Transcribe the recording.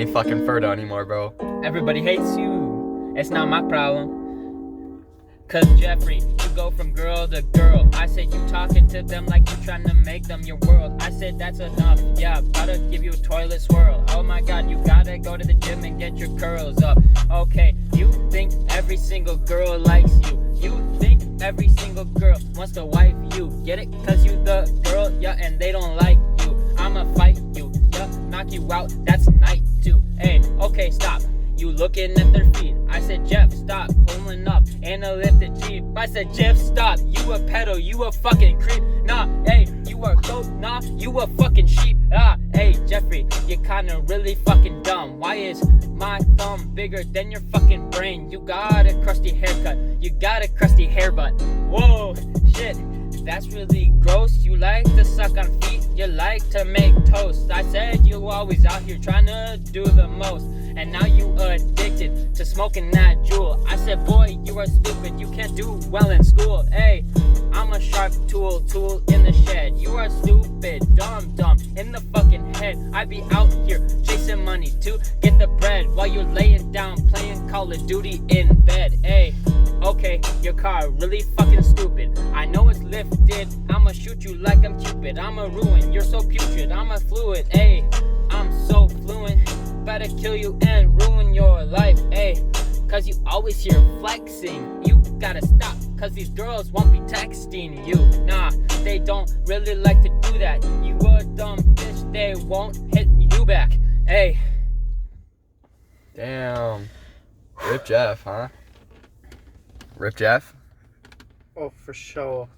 ain't fucking Ferdo anymore, bro. Everybody hates you. It's not my problem. Cause Jeffrey, you go from girl to girl. I said you talking to them like you trying to make them your world. I said that's enough. Yeah, about to give you a toilet swirl. Oh my god, you gotta go to the gym and get your curls up. Okay, you think every single girl likes you. You think every single girl wants to wife you. Get it? Cause you the girl, yeah, and they don't like you. I'ma fight you, yeah, knock you out, that's night two. Hey, okay, stop. You looking at their feet. I said, Jeff, stop pulling up in a lifted Jeep. I said, Jeff, stop. You a pedo, you a fucking creep. Nah, hey, you are goat, nah, you a fucking sheep. Ah, hey, Jeffrey, you kinda really fucking dumb. Why is my thumb bigger than your fucking brain? You got a crusty haircut, you got a crusty hair butt. Whoa, shit, that's really gross. You like to suck on feet, you like to make toast. I said you always out here trying to do the most. And now you addicted to smoking that jewel. I said, boy, you are stupid, you can't do well in school. Hey, I'm a sharp tool in the shed. You are stupid, dumb, in the fucking head. I be out here chasing money to get the bread while you're laying down playing Call of Duty in bed. Hey, okay, your car really fucking stupid. I know it's lifted, I'ma shoot you like I'm Cupid. I'ma ruin, you're so putrid, I'm a fluid. Hey, I'm so fluent. Better kill you and ruin your life, ayy. Cause you always here flexing. You gotta stop, cause these girls won't be texting you. Nah, they don't really like to do that. You a dumb bitch, they won't hit you back, ayy. Damn. Rip Jeff, huh? Rip Jeff? Oh, for sure.